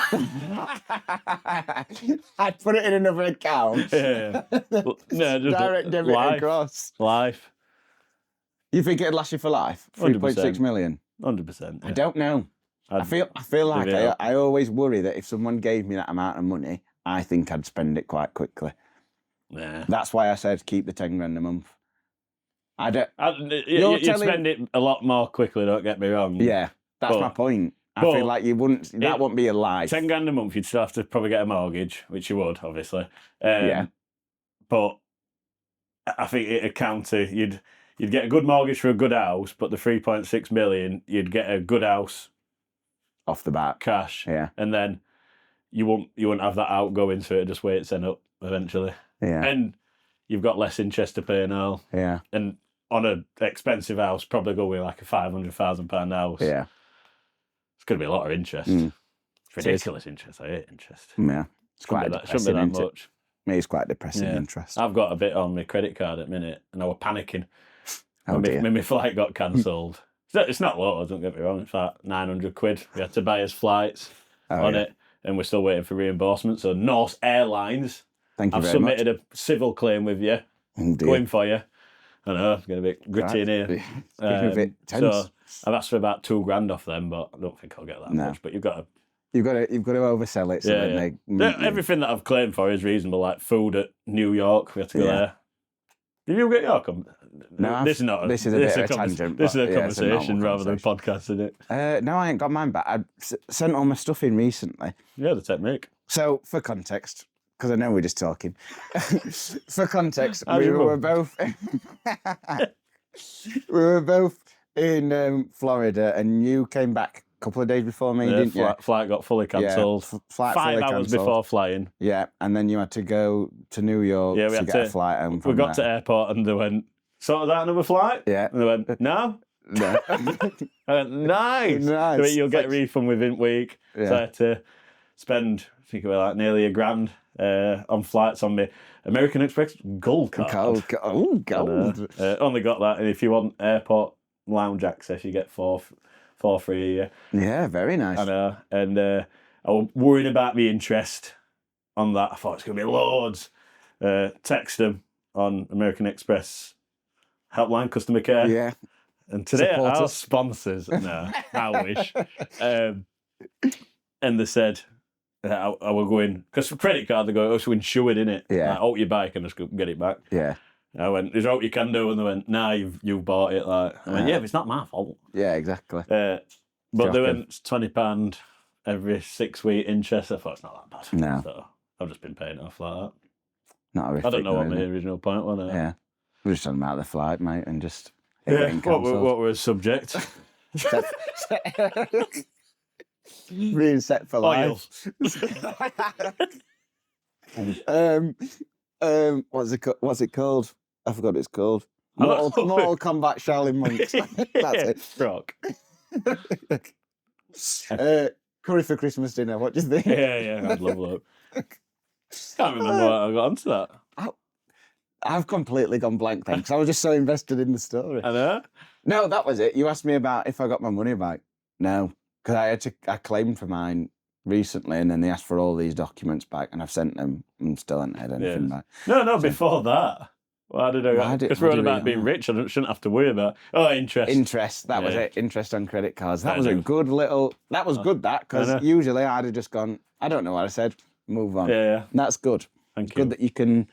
I'd put it in another account. Yeah. No, just direct debit across. Life. You think it'd last you for life? 3.6 million? 100%. Yeah. I don't know. I feel like I always worry that if someone gave me that amount of money, I think I'd spend it quite quickly. Yeah. That's why I said keep the 10 grand a month. You'd spend it a lot more quickly, don't get me wrong. Yeah, that's my point. I feel like you wouldn't. That wouldn't be a life. 10 grand a month, you'd still have to probably get a mortgage, which you would, obviously. Yeah. But I think it'd counter. You'd get a good mortgage for a good house, but the 3.6 million, you'd get a good house off the bat, cash. Yeah. And then you wouldn't have that outgoing, so it just waits up eventually. Yeah. And you've got less interest to pay now. Yeah. And on an expensive house, probably go with like a £500,000 house. Yeah. It's going to be a lot of interest. It's ridiculous interest. I hate interest. Yeah. It's quite shouldn't be that much. It's quite depressing interest. I've got a bit on my credit card at the minute, and I was panicking when my flight got cancelled. It's not loads, don't get me wrong. It's like £900. We had to buy us flights on it, and we're still waiting for reimbursement. So Norse Airlines, thank you I've very submitted much. a civil claim with you. Going for you. I know, it's going to be gritty in here. A bit tense. So I've asked for about £2,000 off them, but I don't think I'll get that much. But you've got to oversell it. So everything that I've claimed for is reasonable, like food at New York. We have to go there. Did you get York? No, this is a bit of a tangent. This is a conversation rather than a podcast, isn't it? No, I ain't got mine back. I sent all my stuff in recently. Yeah, the technique. So, for context, because I know we're just talking. For context, we were both in Florida, and you came back a couple of days before me, didn't you? Flight got fully cancelled. Yeah, 5 hours before flying. Yeah, and then you had to go to New York to get a flight home from We got to airport and they went, sort that another flight? Yeah. And they went, no. I went, nice. So you'll get a refund within a week. Yeah. So I had to spend, I think it was like nearly $1,000 on flights on my American Express Gold card. Gold. Only got that, and if you want airport lounge access, you get four free a year. Yeah, very nice. I know. And I was worried about the interest on that. I thought it's going to be loads. Text them. on American Express helpline customer care. Yeah. And today our sponsors, no, I wish. And they said, I were going, because for credit card, they go, so insured, innit? Yeah. Like, out your bike and just get it back. Yeah. I went, is that what you can do? And they went, nah, you've bought it. Like, I went, yeah, but it's not my fault. Yeah, exactly. But they went, it's £20 every 6 week interest. I thought it's not that bad. No. So I've just been paying it off like that. Not horrific. I don't know what my original point was. Yeah. We're just talking about the flight, mate, and just... What were the subject? Being set for life. What's it called? I forgot what it's called. Mortal Kombat Shaolin Monks. That's it. Rock. Curry for Christmas dinner. What do you think? Yeah, I'd love that. Can't remember how I got onto that. I've completely gone blank then because I was just so invested in the story. I know. No, that was it. You asked me about if I got my money back. No, because I claimed for mine recently, and then they asked for all these documents back, and I've sent them and still haven't had anything back. No, before that. Why did I? Because we're on about being rich. I shouldn't have to worry about. Oh, interest. Interest. That was it. Interest on credit cards. That was a good little. That was good. Because usually I'd have just gone. I don't know what I said. Move on. Yeah. That's good. Thank you. Good that you can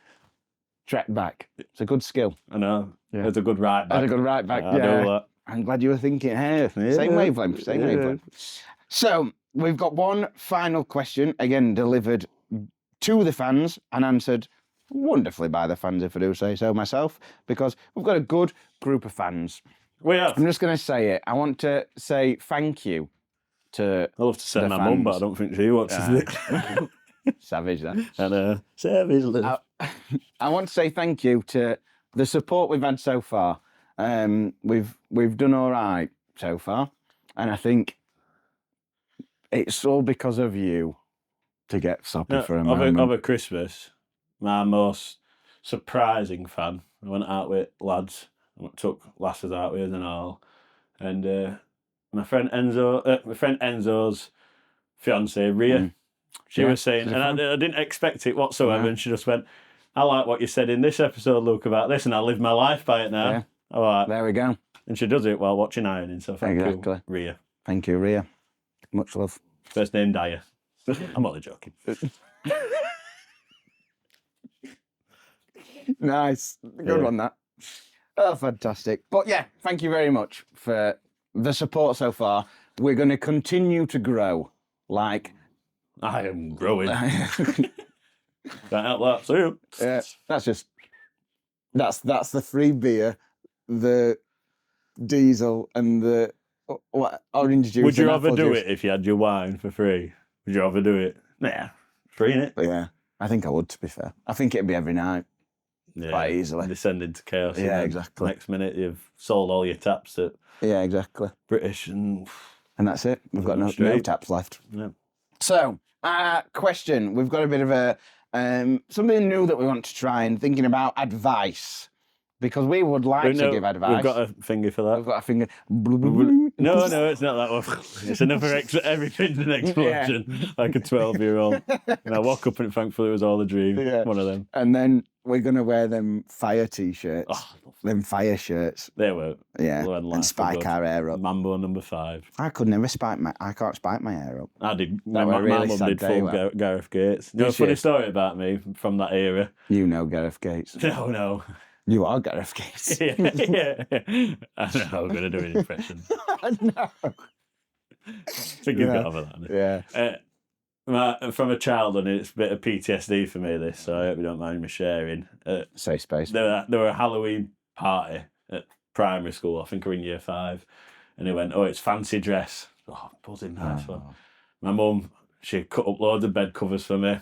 track back. It's a good skill. I know. Yeah. It's a good right back. It's a good right back. I know that. I'm glad you were thinking. Hey, same wavelength. Same wavelength. So we've got one final question again delivered to the fans and answered wonderfully by the fans, if I do say so myself, because we've got a good group of fans. We have. I'm just going to say it. I want to say thank you to. I love to send my mum, but I don't think she wants to. Savage, that. And savage. I want to say thank you to the support we've had so far. We've done all right so far, and I think it's all because of you to get soppy for a moment. Over Christmas, my most surprising fan, I went out with lads, I took lasses out with us and all, and my friend Enzo's fiancée, Ria, she was saying, and I didn't expect it whatsoever, and she just went, I like what you said in this episode, Luke, about this, and I live my life by it now. Yeah. All right. There we go. And she does it while watching ironing, so thank you, Ria. Thank you, Ria. Much love. First name Dyer. I'm only joking. Nice. Good one, that. Oh, fantastic. But yeah, thank you very much for the support so far. We're going to continue to grow like... I am growing. Can't help that. See you. Yeah, that's the free beer, the diesel, and the orange juice. Would you ever do it if you had your wine for free? Would you ever do it? Nah, free, innit? Yeah, I think I would, to be fair. I think it'd be every night. Yeah, quite easily. Descend into chaos. Yeah, exactly. Next minute, you've sold all your taps at British and that's it. We've got no taps left. Yeah. So, question. We've got a bit of a something new that we want to try and thinking about advice. Because we would like to give advice. We've got a finger for that. We've got a finger. No, it's not that one. It's another everything's an explosion, like a 12-year-old. And I woke up and thankfully it was all a dream. Yeah. One of them. And then we're going to wear them fire T-shirts. Them fire shirts. They were. Yeah. And spike our hair up. Mambo number 5. I could never I can't spike my hair up. I did. My mum did full Gareth Gates. You know a funny story about me from that era? You know Gareth Gates. No. You are Gareth Gates. Yeah. I know I'm going to do an impression. No. So you've got over that. Yeah. From a childhood, it's a bit of PTSD for me, this, so I hope you don't mind me sharing. Safe space. There were a Halloween party at primary school, I think we were in year 5, and he went, it's fancy dress. Oh, buzzing nice one. My mum, she cut up loads of bed covers for me,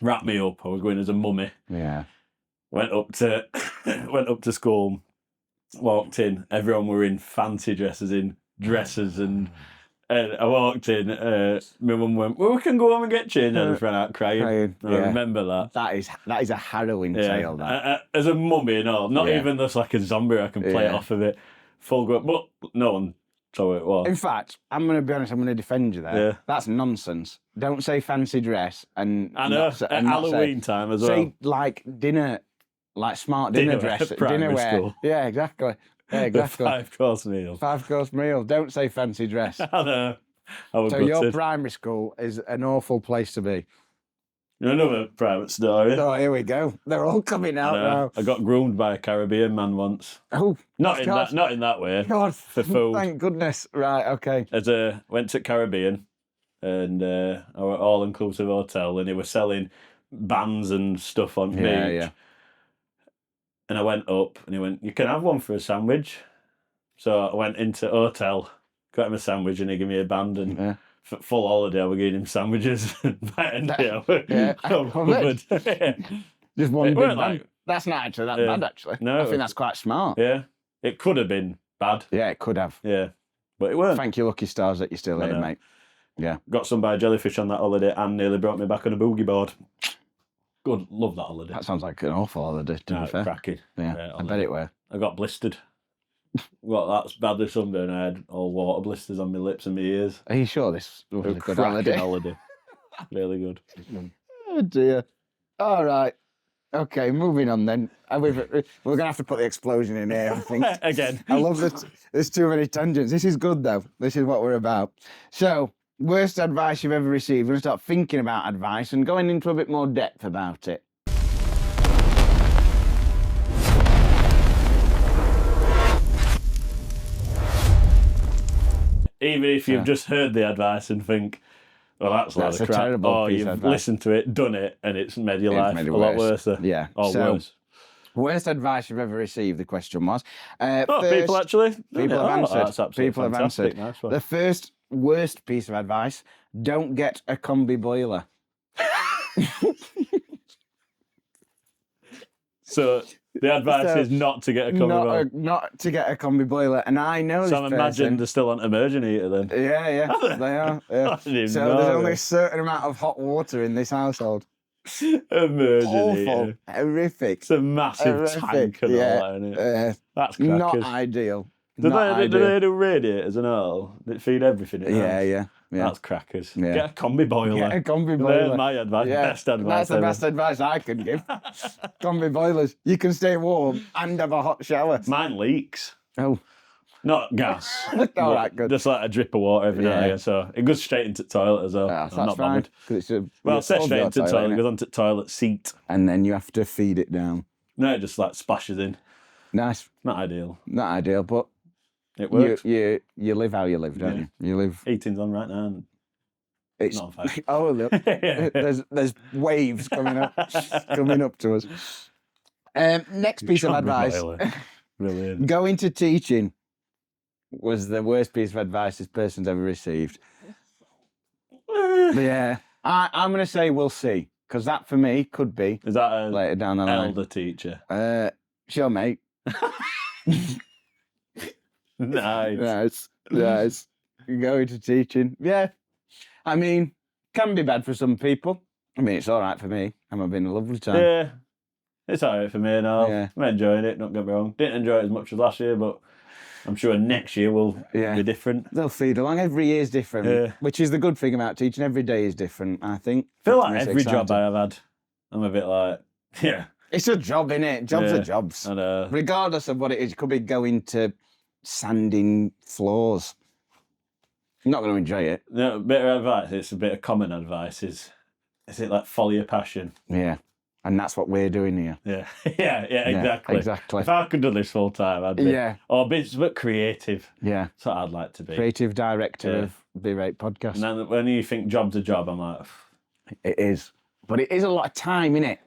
wrapped me up. I was going as a mummy. Yeah. Went up to school, walked in. Everyone were in fancy dresses, and I walked in. My mum went, "Well, we can go home and get changed." I just ran out crying. I remember that. That is a harrowing tale. That as a mummy and all, not even just like a zombie. I can play it off of it, full grown. But no one saw it was. In fact, I'm going to be honest. I'm going to defend you there. Yeah. That's nonsense. Don't say fancy dress and I know at Halloween time as well. Say like dinner. like smart dinner dress, dinner wear. School. Yeah, exactly. Yeah, exactly. 5-course meal. 5-course meal. Don't say fancy dress. I know. So your primary school is an awful place to be. Another private story. Oh, here we go. They're all coming out now. I got groomed by a Caribbean man once. Oh, not in that way. God, for food. Thank goodness. Right, okay. Went to Caribbean, and our all-inclusive hotel, and they were selling bands and stuff on beach. Yeah. And I went up, and he went, "You can have one for a sandwich." So I went into hotel, got him a sandwich, and he gave me a band, and full holiday I was giving him sandwiches. Just one big band. That's not actually that bad, actually. No, I think that's quite smart. Yeah. It could have been bad. Yeah, it could have. Yeah. But it weren't. Thank you, lucky stars, that you're still here, mate. Yeah. Got some by jellyfish on that holiday and nearly brought me back on a boogie board. Good. Love that holiday. That sounds like an awful holiday, to be fair. Cracking. Yeah, I bet it were. I got blistered. That's badly sunburned. I had all water blisters on my lips and my ears. Are you sure this was a good holiday? Really good. Oh, dear. All right. Okay, moving on then. We're going to have to put the explosion in here, I think. Again. I love this. There's too many tangents. This is good, though. This is what we're about. So, worst advice you've ever received. We're going to start thinking about advice and going into a bit more depth about it. Even if you've just heard the advice and think, well, that's a crap. Terrible or piece you've of advice. Listened to it, done it, and it's made your life a lot worse. Yeah. Or worse. Worst advice you've ever received, the question was. People actually? People have answered. People have answered. Nice one. The first worst piece of advice, don't get a combi boiler. So the advice is not to get a combi boiler. Not to get a combi boiler, and I know this person. So I imagine they're still on immersion heater then. Yeah, they are. Yeah. There's only a certain amount of hot water in this household. Immersion Awful, heater. Horrific. It's a massive tank and all that, isn't it? That's crackers. Not ideal. Do they do radiators and all? They feed everything in Yeah. That's crackers. Yeah. Get a combi boiler. Get a combi boiler. There's my advice. Yeah. Best advice. That's the best advice I could give. Combi boilers. You can stay warm and have a hot shower. Mine leaks. Oh. Not gas. All right, good. Just like a drip of water every now, so it goes straight into the toilet as well. I'm not bothered. It's straight into the toilet. It goes onto the toilet seat. And then you have to feed it down. No, it just like splashes in. Nice. Not ideal. Not ideal, but it works. You live how you live, don't you? You live. Heating's on right now. And it's not on fire. Oh, look. There's waves coming up to us. Next piece of advice. Brilliant. Go into teaching was the worst piece of advice this person's ever received. Yeah. I'm going to say we'll see, because that for me could be. Is that a later down the line? Elder teacher? Sure, mate. Nice. Nice. Go into teaching. Yeah. I mean, can be bad for some people. I mean, it's all right for me. I'm having a lovely time. Yeah. It's all right for me now. Yeah. I'm enjoying it, don't get me wrong. Didn't enjoy it as much as last year, but I'm sure next year will be different. They'll feed along. Every year is different, which is the good thing about teaching. Every day is different, I think. I feel like every job I have had, I'm a bit like, It's a job, innit? Jobs are jobs. I know. Regardless of what it is, you could be going to sanding floors. You're not going to enjoy it. No, a bit of advice, it's a bit of common advice, is it like follow your passion? Yeah. And that's what we're doing here. Yeah, exactly. Exactly. If I could do this full time, I'd be. Yeah. Or be but creative. Yeah. That's what I'd like to be. Creative director of the Rate Podcast. And then when you think job's a job, I'm like... It is. But it is a lot of time, innit?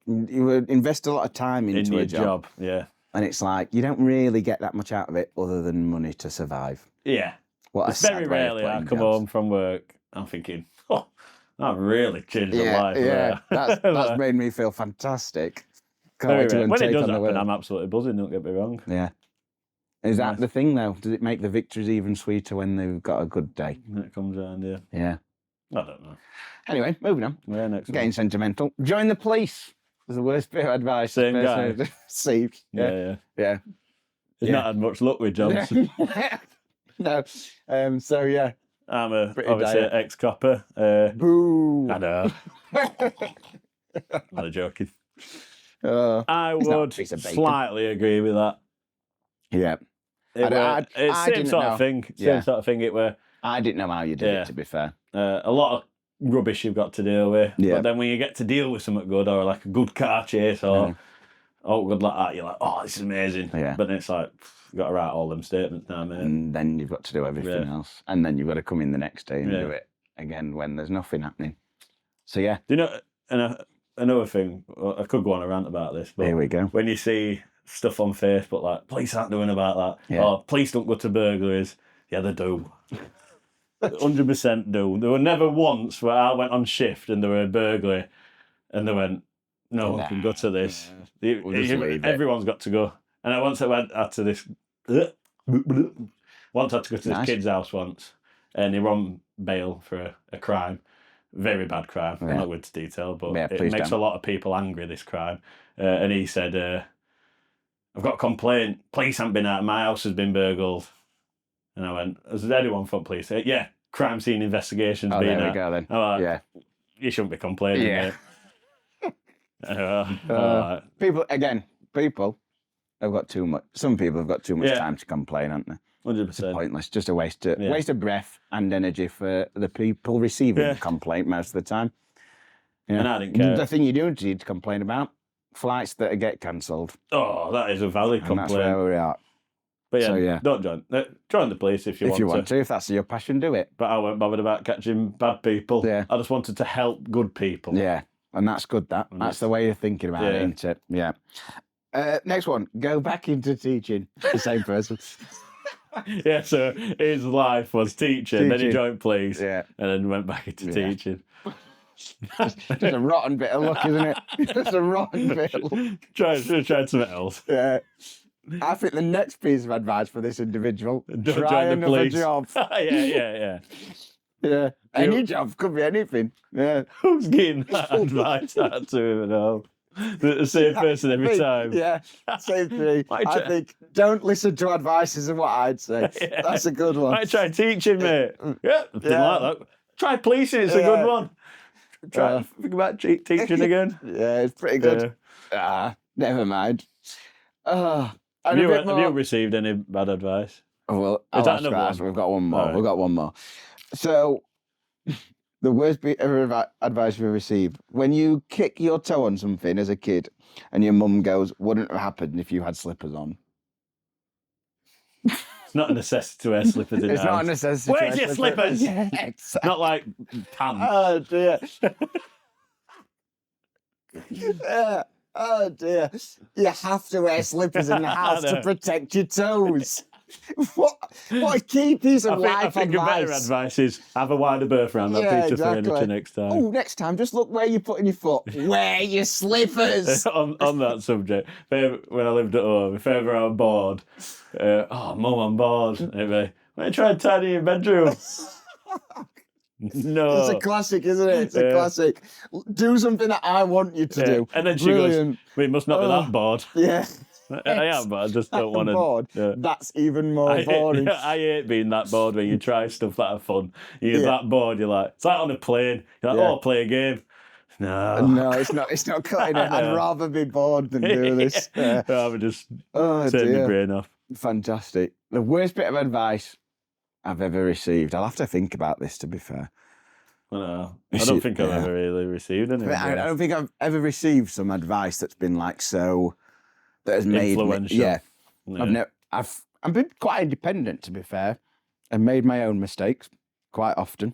You would invest a lot of time into a job. Yeah. And it's like, you don't really get that much out of it other than money to survive. Yeah. It's very rarely I come home from work, I'm thinking, I've really changed my life. Yeah, that's made me feel fantastic. When it does happen, I'm absolutely buzzing, don't get me wrong. Yeah. Is that the thing, though? Does it make the victories even sweeter when they've got a good day? When it comes around, Yeah. I don't know. Anyway, moving on. Yeah, next Getting sentimental. Join the police was the worst bit of advice. Same guy. Received. Yeah. He's not had much luck with jobs. No. So, yeah. I'm obviously an ex-copper. Boo! I know. I'm joking. I would slightly agree with that. Yeah. It's same sort of thing. Same sort of thing it were. I didn't know how you did it, to be fair. A lot of rubbish you've got to deal with. But then when you get to deal with something good, or like a good car chase, or good like that, you're like, oh, this is amazing. Yeah. But then it's like, you've got to write all them statements now, mate. And then you've got to do everything else. And then you've got to come in the next day and do it again when there's nothing happening. So, yeah. Do you know, another thing, I could go on a rant about this, but here we go. When you see stuff on Facebook like, police aren't doing about that, or police don't go to burglaries, yeah, they do. 100% do. There were never once where I went on shift and there were a burglary and they went, no one can go to this. Everyone's got to go. And I once went to this kid's house once, and he were on bail for a crime. Very bad crime. I'm not going into detail, but it makes a lot of people angry, this crime. And he said, I've got a complaint. Police haven't been out. My house has been burgled. And I went, has anyone from police? Yeah, crime scene investigations been out. There we go then. Like, you shouldn't be complaining, mate. People have got too much. Some people have got too much time to complain, haven't they? 100%. It's pointless. Just a waste of breath and energy for the people receiving the complaint most of the time. Yeah. And I didn't care. The thing you do need to complain about, flights that get cancelled. Oh, that is a valid complaint. That's where we're at. But don't join the police if you want to. If that's your passion, do it. But I weren't bothered about catching bad people. Yeah. I just wanted to help good people. Yeah, and that's good. That's the way you're thinking about it, isn't it? Yeah. Next one, go back into teaching. The same person. Yeah, so his life was teaching, then he joined police, and then went back into teaching. Just a rotten bit of luck, isn't it? Just a rotten bit of luck. Try something else. Yeah. I think the next piece of advice for this individual, try another job. Yeah. Yeah. Any job, could be anything. Yeah. Who's getting that advice out to him and all? The same person every time. Yeah, same thing. I think don't listen to advice is what I'd say. That's a good one. Might try teaching, mate. Yeah, like that. Try policing, it's a good one. Try think about teaching again. Yeah, it's pretty good. Never mind. Have you received any bad advice? Oh, well, we've got one more. Right. We've got one more. So, the worst bit of advice we received: when you kick your toe on something as a kid, and your mum goes, "Wouldn't have happened if you had slippers on." It's not a necessity to wear slippers in the house. It's not a necessity. Where's your slippers? Yeah, exactly. Not like pants. Oh dear. Yeah. Oh dear. You have to wear slippers in the house to protect your toes. What a key piece of life advice. I think a better advice is have a wider berth around that piece of furniture next time. Oh, next time, just look where you're putting your foot. Wear your slippers. on that subject, when I lived at home, if ever I'm bored, Mum, I'm bored. Anyway, why try and tidy your bedroom? No. It's a classic, isn't it? It's a classic. Do something that I want you to do. And then she goes, we must not be that bored. Yeah. I am, but I just don't want to. Bored. Yeah. That's even more boring. I hate being that bored when you try stuff that are fun. You're that bored, you're like, it's like on a plane. You're like, I'll play a game. No, it's not cutting it. I'd rather be bored than do this. Rather just turn the brain off. Fantastic. The worst bit of advice I've ever received. I'll have to think about this, to be fair. I don't think I've ever really received any. I don't think I've ever received some advice that's been like that has made influential. I've been quite independent, to be fair, and made my own mistakes quite often.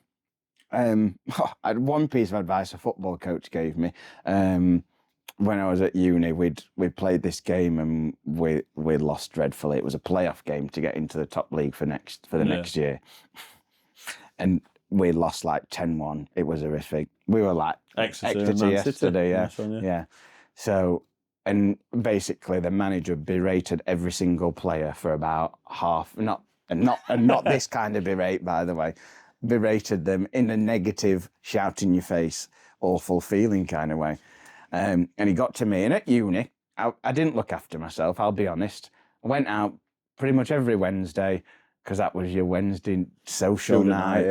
I had one piece of advice a football coach gave me. When I was at uni, we played this game and we lost dreadfully. It was a playoff game to get into the top league for the next year, and we lost like 10-1. It was horrific. We were like Exeter yesterday, yeah. So, and basically the manager berated every single player for about half. Not this kind of berate, by the way. Berated them in a negative, shout in your face, awful feeling kind of way. And he got to me, and at uni, I didn't look after myself, I'll be honest. I went out pretty much every Wednesday, because that was your Wednesday social night,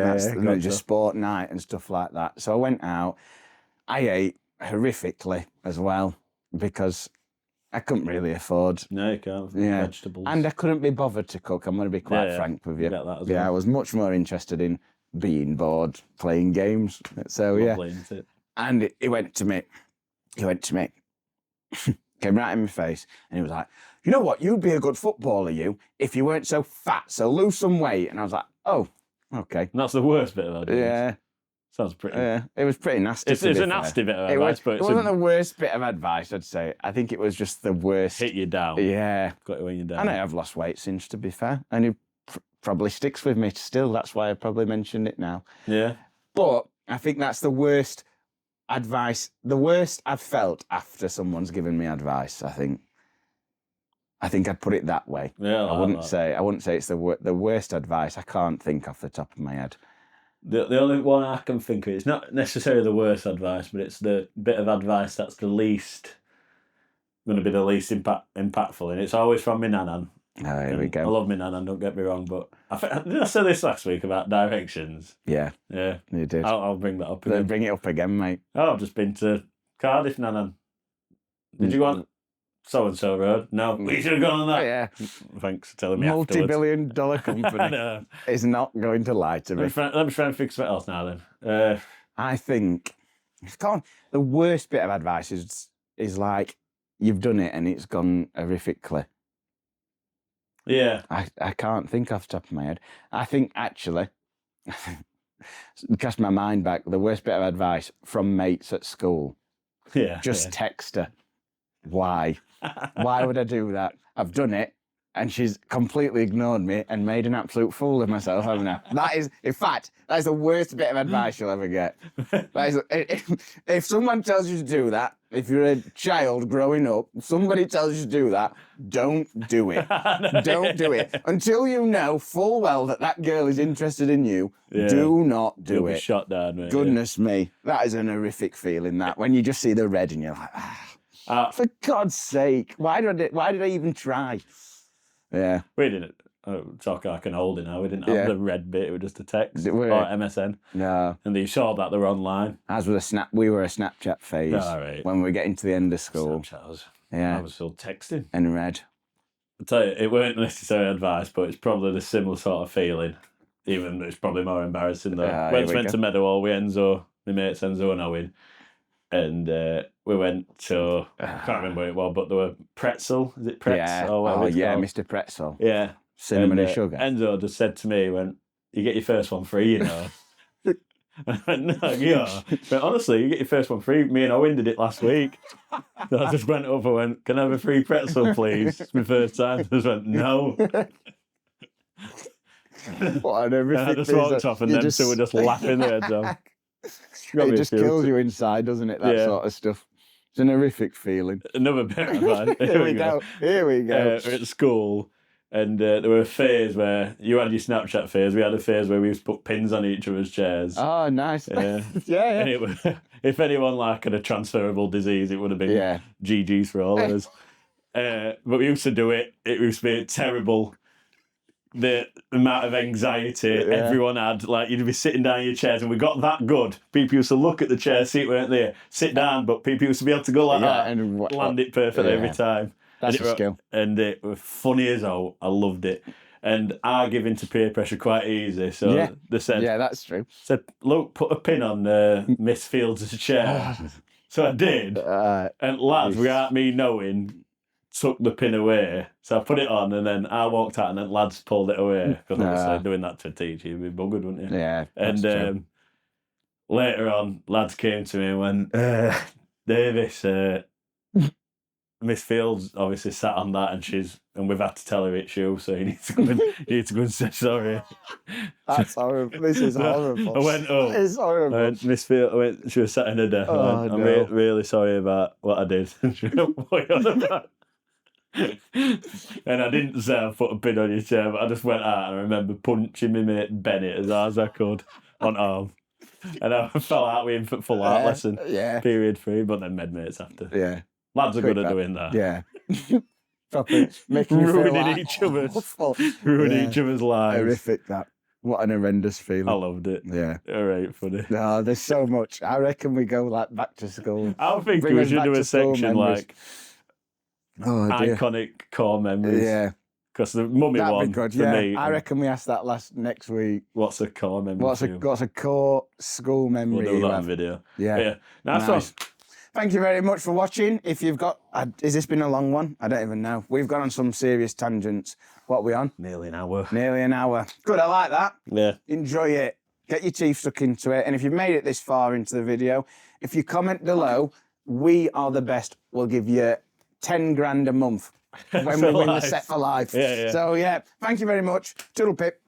just sport night and stuff like that. So I went out, I ate horrifically as well. because I couldn't really afford. No, you can't. Vegetables. And I couldn't be bothered to cook. I'm going to be quite frank with you. Get that as well. I was much more interested in being bored, playing games. So Lovely, isn't it? And he went to me, came right in my face, and he was like, "You know what? You'd be a good footballer, if you weren't so fat. So lose some weight." And I was like, "Oh, okay." And that's the worst bit of it. Yeah. Sounds pretty. It was pretty nasty. It's a nasty bit of advice, but it wasn't the worst bit of advice, I'd say. I think it was just the worst. Hit you down. Yeah. Got you when you're down. And I have lost weight since, to be fair. And it probably sticks with me still. That's why I probably mentioned it now. Yeah. But I think that's the worst advice. The worst I've felt after someone's given me advice, I think. I think I'd put it that way. Yeah, I wouldn't say it's the worst advice. I can't think off the top of my head. The only one I can think of, it's not necessarily the worst advice, but it's the bit of advice that's going to be the least impactful, and it's always from my nanan. Oh, here we go. I love my nanan, don't get me wrong, but did I say this last week about directions? Yeah. Yeah. You did. I'll bring that up again. Then bring it up again, mate. Oh, I've just been to Cardiff, nanan. Did you want so-and-so road? No, we should have gone on that. Oh, yeah. Thanks for telling me Multi-billion-dollar company is not going to lie to me. Let me try and fix something else now then. I think the worst bit of advice is like, you've done it and it's gone horrifically. Yeah. I can't think off the top of my head. I think, actually, cast my mind back, the worst bit of advice from mates at school. Yeah. Just text her. Why? Why would I do that? I've done it, and she's completely ignored me and made an absolute fool of myself, haven't I? That is, in fact, that is the worst bit of advice you'll ever get. If someone tells you to do that, if you're a child growing up, somebody tells you to do that, don't do it. Don't do it. Until you know full well that girl is interested in you, do not do You'll it. Be shot down, mate. Goodness me. That is an horrific feeling, that, when you just see the red and you're like, for God's sake, why did I even try? Yeah. We didn't talk like an oldie now. We didn't have the red bit. It was just a text or MSN. No. And you saw that they were online. As with we were a Snapchat phase when we were getting to the end of school. Snapchat I was still texting. And red. I'll tell you, it weren't necessarily advice, but it's probably the similar sort of feeling. Even though it's probably more embarrassing though. We went to Meadowhall with Enzo, my mates Enzo and Owen. And we went to, I can't remember what it was, but there were pretzel. Is it pretzel? Yeah. Mr. Pretzel. Yeah. Cinnamon and sugar. Enzo just said to me, you get your first one free, you know. I went, no, yeah. But honestly, you get your first one free. Me and Owen did it last week. So I just went up and went, can I have a free pretzel, please? It's my first time. I just went, no. What an horrific I just walked off and them two were just laughing their heads off. It just kills you inside, doesn't it? That sort of stuff. It's an horrific feeling. Another bit of advice. Here we go. We're at school, and there were a phase where you had your Snapchat phase. We had a phase where we used to put pins on each other's chairs. Oh, nice. Yeah. And if anyone had a transferable disease, it would have been GG's for all of us. But we used to do it. It used to be terrible. The amount of anxiety everyone had, you'd be sitting down in your chairs, and we got that good. People used to look at the chair seat, weren't they? Sit down, but people used to be able to go like that and land it perfectly every time. That's a skill. And it was funny as hell. I loved it. And I give into peer pressure quite easy. So they said, yeah, that's true. Said, look, put a pin on Miss Fields' chair. So I did. And lads, without me knowing, took the pin away. So I put it on, and then I walked out, and then lads pulled it away. Because obviously doing that to a teacher, you'd be buggered, wouldn't you? Yeah. And later on, lads came to me and went, Davis, Miss Fields obviously sat on that, and we've had to tell her it's you, so you need to go and say sorry. That's horrible. This is horrible. I went, it's horrible. Miss Fields, she was sat in her desk. I'm really sorry about what I did. She went, what are you on about? And I didn't say I put a pin on your chair, but I just went out and I remember punching my mate Bennett as hard as I could on arm. And I fell out with him for full art lesson. Yeah. Period 3, but then medmates after. Yeah. Lads are good at doing that. Yeah. Proper making ruining each other's lives. Horrific, that. What an horrendous feeling. I loved it. Yeah. All right, funny. No, there's so much. I reckon we go like back to school. I think we should do a section like iconic core memories. Yeah. Because the mummy That'd one be good, for me. I reckon we asked that next week. What's a core memory? What's a core school memory? We'll do that in video. Yeah. Nice one. Thank you very much for watching. If you've got, has this been a long one? I don't even know. We've gone on some serious tangents. What are we on? Nearly an hour. Nearly an hour. Good, I like that. Yeah. Enjoy it. Get your teeth stuck into it. And if you've made it this far into the video, if you comment below, we are the best. We'll give you 10 grand a month when we win the set for life. Yeah. So, thank you very much. Toodle pip.